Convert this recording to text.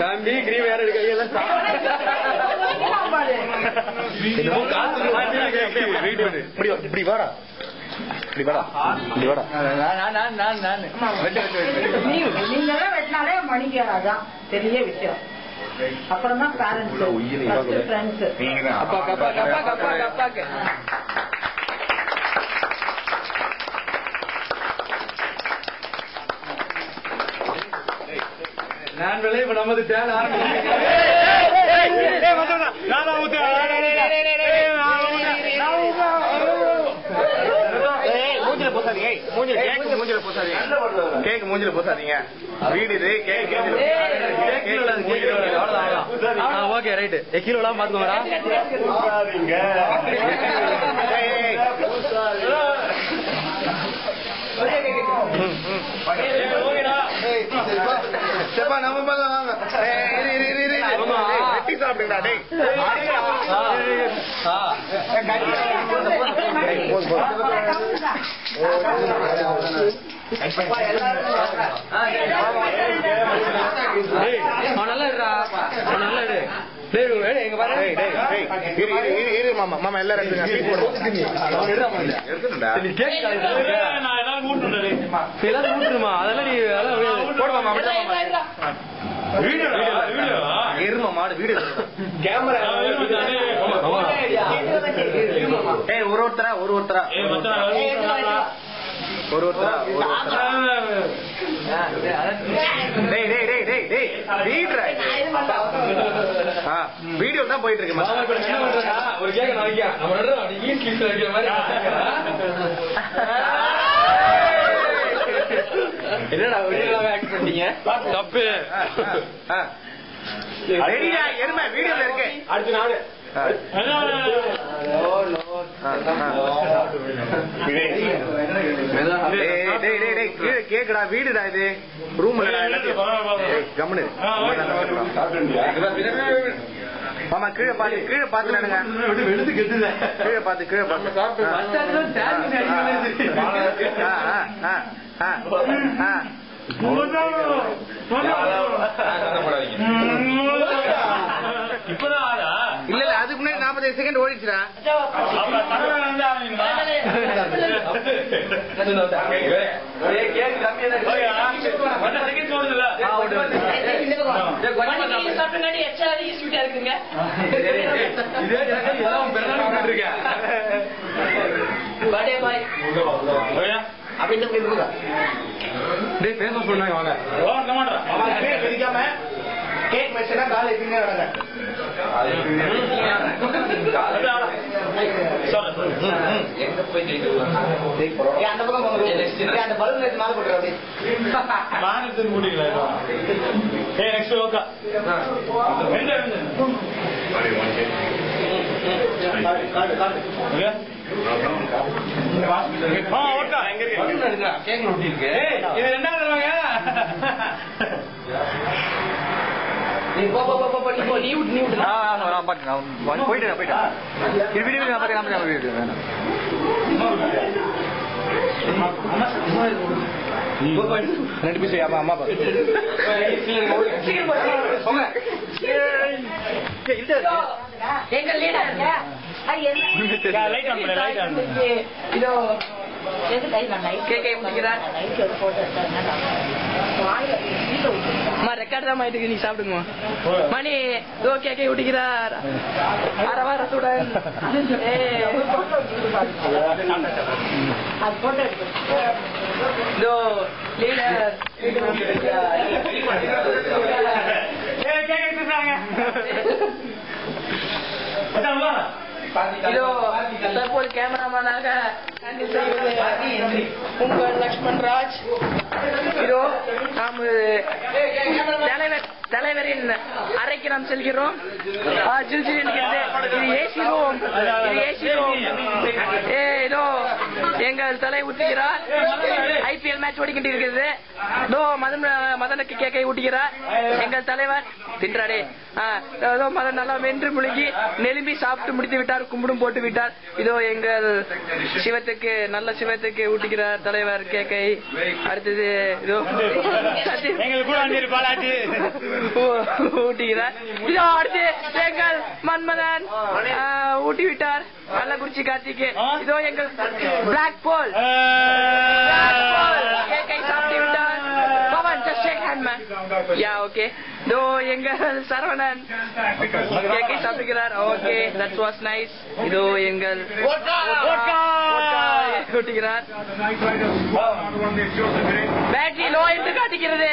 தம்பி கிரீம் யாரும் எடுக்க இப்படி வாடா இப்படி வாடா இப்படி வாடா நீங்களே வெட்டினாலே மணிக்காதான் பெரிய விஷயம். அப்புறம் தான் பேரண்ட்ஸ் அப்பாக்கு நான் விளைய இப்ப நமது தேவை மூஞ்சில போசாதீங்க. வீடு இது ஓகே ரைட்டு கீழே பாத்துக்கோங்கடா. நம்ம வாங்க சாப்பிடுங்கடா. மாமா எல்லாரும் அதெல்லாம் நீ போடுவாமா எரும மாடு வீடு கேமரா ஒருத்தரா வீடியோ தான் போயிட்டு இருக்கு. என்னடா தப்பு எருமை வீடியோல இருக்கு. அடுத்த நாடு கேக்குடா வீடுடா இது ரூம் கம்முனு ஆமா கீழே பாத்து நடங்க. கீழே பாத்து இல்ல அதுக்கு முன்னாடி 45 செகண்ட் ஓடிச்சுடா. கேக் வச்சுனா காலை பின்னே வரங்க. எங்க போய் அந்த பக்கம் அந்த பலூன் வச்சு மாலை போட்டுற அப்படியே மானத்து மூடிங்களா. நெக்ஸ்ட் ஓகே இது ரெண்டாவது ரெண்டு பீஸ் அம்மா ரெக்கார்ட் தான் ஆயிட்டு நீ சாப்பிடுங்க மணி கேக்கை விட்டுக்கிறார் அரவாரத்துடன் இதோ தற்போது கேமராமேனாக உங்கள் லக்ஷ்மண் ராஜ். இதோ நாம் தலைவர் தலைவரின் அறைக்கு நாம் செல்கிறோம். ஜில் ஜில் என்கிறது. இது ஏசி ரூம். இதோ எங்கள் தலை ஊட்டுகிறார். IPL மேட்ச் ஓடிக்கிட்டு இருக்கிறது. இதோ மதனுக்கு கேக்கை ஊட்டுகிறார் எங்கள் தலைவர். தின்றாடே. மதன் நல்லா வென்று முழுகி நெலும்பி சாப்பிட்டு முடித்து விட்டார். கும்பிடும் போட்டு விட்டார். இதோ எங்கள் சிவத்துக்கு நல்ல சிவத்துக்கு ஊட்டுகிறார் தலைவர் கேக்கை. அடுத்தது இதோ ஊட்டுகிறார். இதோ அடுத்து எங்கள் மன்மதன் ஊட்டி விட்டார் கள்ளக்குறிச்சி கார்த்திக்கு. இதோ எங்கள் பிளாக் போல் கேக்கை சாப்பிட்டு விட்டார். Pawan just shake hand man. Yeah, okay. இதோ எங்கள் சரவணன் கேக்கை சாப்பிடுகிறார். Okay, that was nice. இதோ எங்கள் ஊட்டுகிறார். பேட்டரி லோ என்று காட்டுகிறது.